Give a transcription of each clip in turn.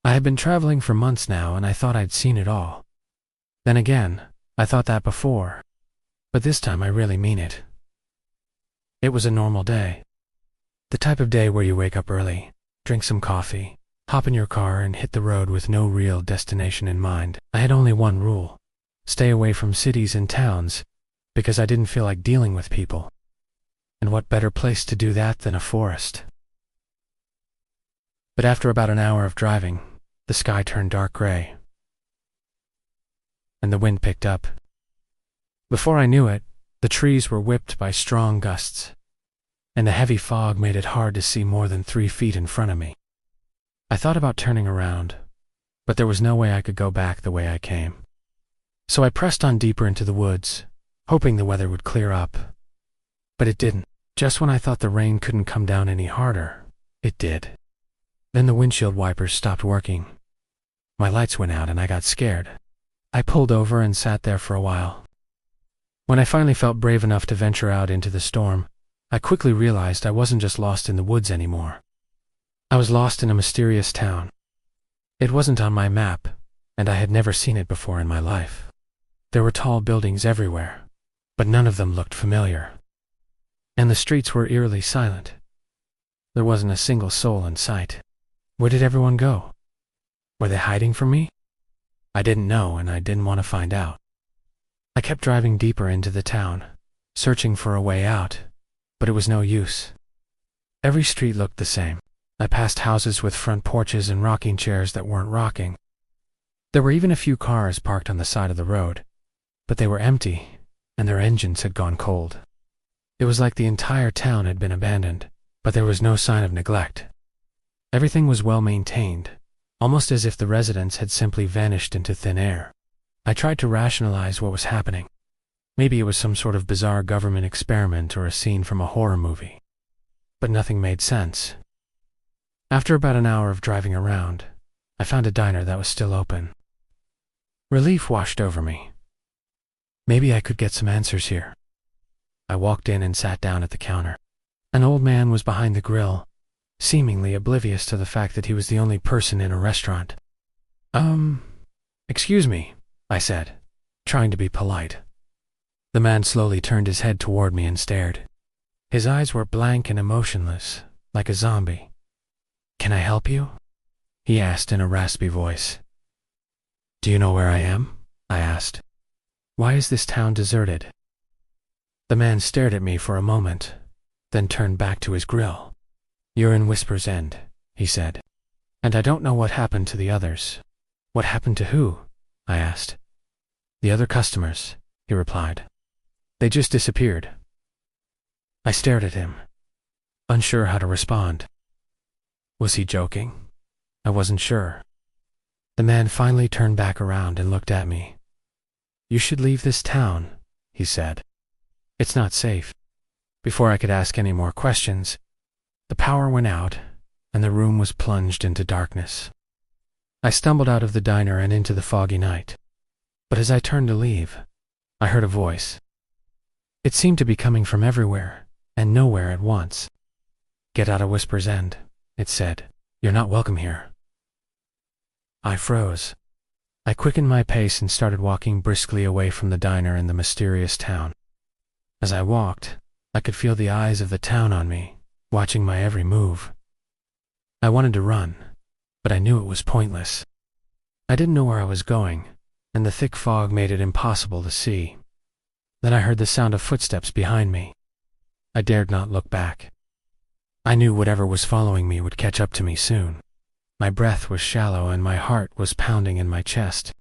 I had been traveling for months now, and I thought I'd seen it all. Then again, I thought that before, but this time I really mean it. It was a normal day. The type of day where you wake up early, drink some coffee, hop in your car, and hit the road with no real destination in mind. I had only one rule: stay away from cities and towns, because I didn't feel like dealing with people. And what better place to do that than a forest? But after about an hour of driving, the sky turned dark gray, and the wind picked up. Before I knew it, the trees were whipped by strong gusts, and the heavy fog made it hard to see more than 3 feet in front of me. I thought about turning around, but there was no way I could go back the way I came. So I pressed on deeper into the woods, hoping the weather would clear up. But it didn't. Just when I thought the rain couldn't come down any harder, it did. Then the windshield wipers stopped working. My lights went out and I got scared. I pulled over and sat there for a while. When I finally felt brave enough to venture out into the storm, I quickly realized I wasn't just lost in the woods anymore. I was lost in a mysterious town. It wasn't on my map, and I had never seen it before in my life. There were tall buildings everywhere, but none of them looked familiar. And the streets were eerily silent. There wasn't a single soul in sight. Where did everyone go? Were they hiding from me? I didn't know, and I didn't want to find out. I kept driving deeper into the town, searching for a way out, but it was no use. Every street looked the same. I passed houses with front porches and rocking chairs that weren't rocking. There were even a few cars parked on the side of the road, but they were empty, and their engines had gone cold. It was like the entire town had been abandoned, but there was no sign of neglect. Everything was well maintained, almost as if the residents had simply vanished into thin air. I tried to rationalize what was happening. Maybe it was some sort of bizarre government experiment or a scene from a horror movie. But nothing made sense. After about an hour of driving around, I found a diner that was still open. Relief washed over me. Maybe I could get some answers here. I walked in and sat down at the counter. An old man was behind the grill, seemingly oblivious to the fact that he was the only person in a restaurant. Excuse me, I said, trying to be polite. The man slowly turned his head toward me and stared. His eyes were blank and emotionless, like a zombie. "Can I help you?" he asked in a raspy voice. "Do you know where I am?" I asked. "Why is this town deserted?" The man stared at me for a moment, then turned back to his grill. "You're in Whisper's End," he said, "and I don't know what happened to the others." "What happened to who?" I asked. "The other customers," he replied. "They just disappeared." I stared at him, unsure how to respond. Was he joking? I wasn't sure. The man finally turned back around and looked at me. "You should leave this town," he said. "It's not safe." Before I could ask any more questions, the power went out and the room was plunged into darkness. I stumbled out of the diner and into the foggy night. But as I turned to leave, I heard a voice. It seemed to be coming from everywhere and nowhere at once. "Get out of Whisper's End," it said. "You're not welcome here." I froze. I quickened my pace and started walking briskly away from the diner and the mysterious town. As I walked, I could feel the eyes of the town on me, watching my every move. I wanted to run, but I knew it was pointless. I didn't know where I was going, and the thick fog made it impossible to see. Then I heard the sound of footsteps behind me. I dared not look back. I knew whatever was following me would catch up to me soon. My breath was shallow and my heart was pounding in my chest.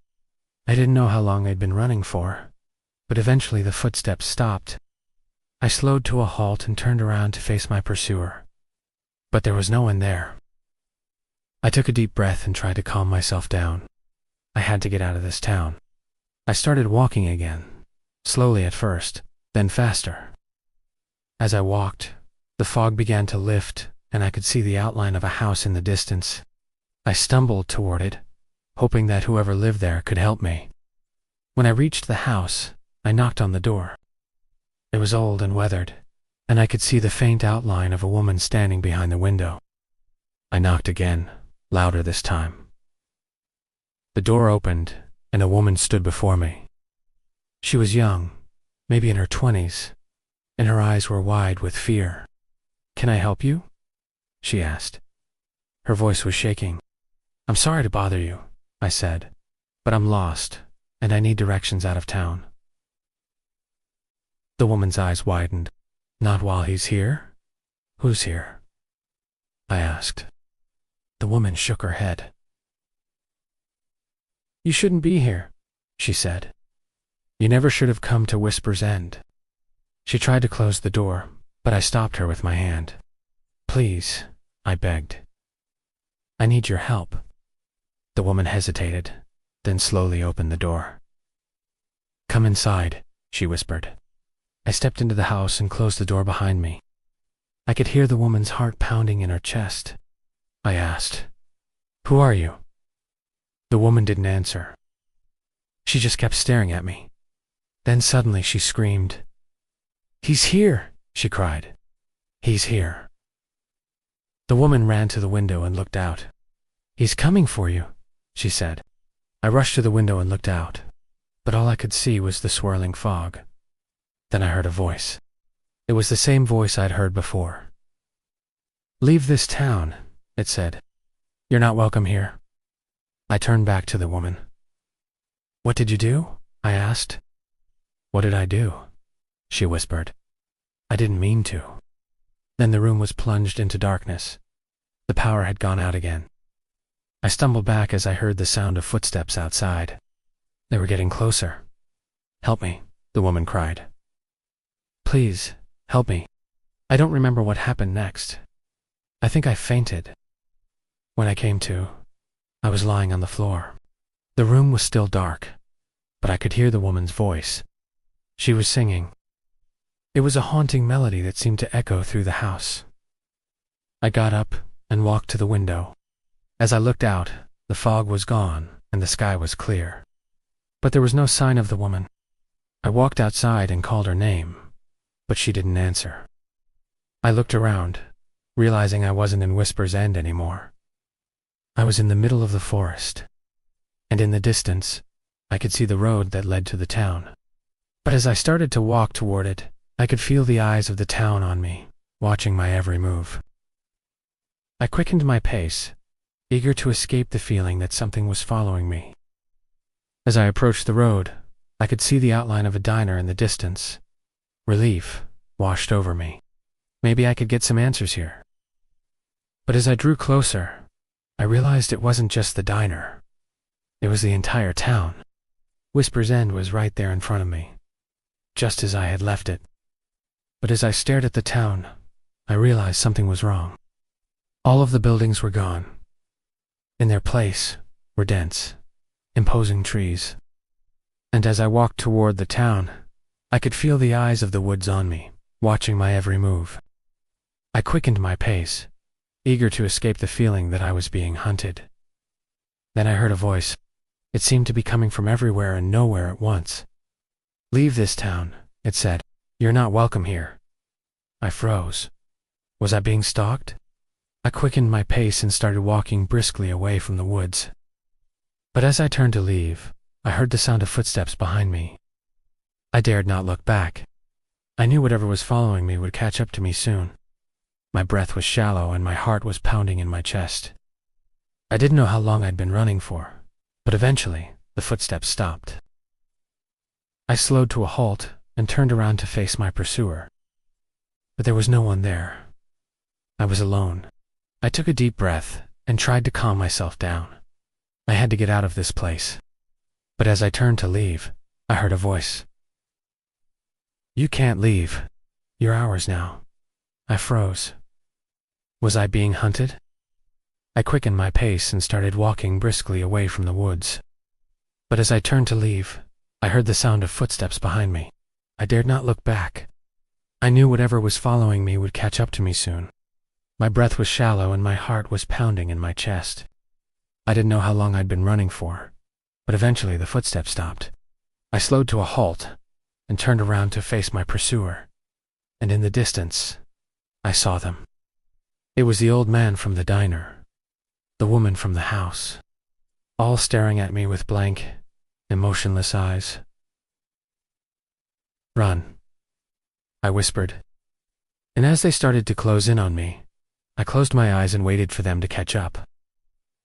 I didn't know how long they'd been running for, but eventually the footsteps stopped. I slowed to a halt and turned around to face my pursuer. But there was no one there. I took a deep breath and tried to calm myself down. I had to get out of this town. I started walking again, slowly at first, then faster. As I walked, the fog began to lift and I could see the outline of a house in the distance. I stumbled toward it, hoping that whoever lived there could help me. When I reached the house, I knocked on the door. It was old and weathered, and I could see the faint outline of a woman standing behind the window. I knocked again, louder this time, The door opened, and a woman stood before me. She was young, maybe in her 20s, and her eyes were wide with fear. "Can I help you?" she asked. Her voice was shaking. "I'm sorry to bother you," I said, "but I'm lost, and I need directions out of town." The woman's eyes widened. "Not while he's here? Who's here?" I asked. The woman shook her head. "You shouldn't be here," she said. "You never should have come to Whisper's End." She tried to close the door, but I stopped her with my hand. "Please," I begged. "I need your help." The woman hesitated, then slowly opened the door. "Come inside," she whispered. I stepped into the house and closed the door behind me. I could hear the woman's heart pounding in her chest. I asked, "Who are you?" The woman didn't answer. She just kept staring at me. Then suddenly she screamed. "He's here!" she cried. "He's here." The woman ran to the window and looked out. "He's coming for you," she said. I rushed to the window and looked out, but all I could see was the swirling fog. Then I heard a voice. It was the same voice I'd heard before. "Leave this town," it said. "You're not welcome here." I turned back to the woman. "What did you do?" I asked. "What did I do?" she whispered. "I didn't mean to." Then the room was plunged into darkness. The power had gone out again. I stumbled back as I heard the sound of footsteps outside. They were getting closer. "Help me," the woman cried. "Please, help me. I don't remember what happened next. I think I fainted." When I came to, I was lying on the floor. The room was still dark, but I could hear the woman's voice. She was singing. It was a haunting melody that seemed to echo through the house. I got up and walked to the window. As I looked out, the fog was gone and the sky was clear. But there was no sign of the woman. I walked outside and called her name, but she didn't answer. I looked around, realizing I wasn't in Whisper's End anymore. I was in the middle of the forest, and in the distance, I could see the road that led to the town. But as I started to walk toward it, I could feel the eyes of the town on me, watching my every move. I quickened my pace, eager to escape the feeling that something was following me. As I approached the road, I could see the outline of a diner in the distance. Relief washed over me. Maybe I could get some answers here. But as I drew closer, I realized it wasn't just the diner. It was the entire town. Whisper's End was right there in front of me, just as I had left it. But as I stared at the town, I realized something was wrong. All of the buildings were gone. In their place were dense, imposing trees. And as I walked toward the town, I could feel the eyes of the woods on me, watching my every move. I quickened my pace, eager to escape the feeling that I was being hunted. Then I heard a voice. It seemed to be coming from everywhere and nowhere at once. "Leave this town," it said. "You're not welcome here." I froze. Was I being stalked? I quickened my pace and started walking briskly away from the woods. But as I turned to leave, I heard the sound of footsteps behind me. I dared not look back. I knew whatever was following me would catch up to me soon. My breath was shallow and my heart was pounding in my chest. I didn't know how long I'd been running for, but eventually the footsteps stopped. I slowed to a halt and turned around to face my pursuer. But there was no one there. I was alone. I took a deep breath and tried to calm myself down. I had to get out of this place. But as I turned to leave, I heard a voice. "You can't leave. You're ours now." I froze. Was I being hunted? I quickened my pace and started walking briskly away from the woods. But as I turned to leave, I heard the sound of footsteps behind me. I dared not look back. I knew whatever was following me would catch up to me soon. My breath was shallow and my heart was pounding in my chest. I didn't know how long I'd been running for, but eventually the footsteps stopped. I slowed to a halt and turned around to face my pursuer, and in the distance, I saw them. It was the old man from the diner, the woman from the house, all staring at me with blank, emotionless eyes. "Run," I whispered. And as they started to close in on me, I closed my eyes and waited for them to catch up.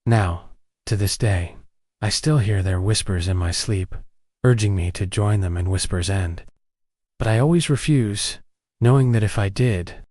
Now, to this day, I still hear their whispers in my sleep, urging me to join them in Whisper's End. But I always refuse, knowing that if I did,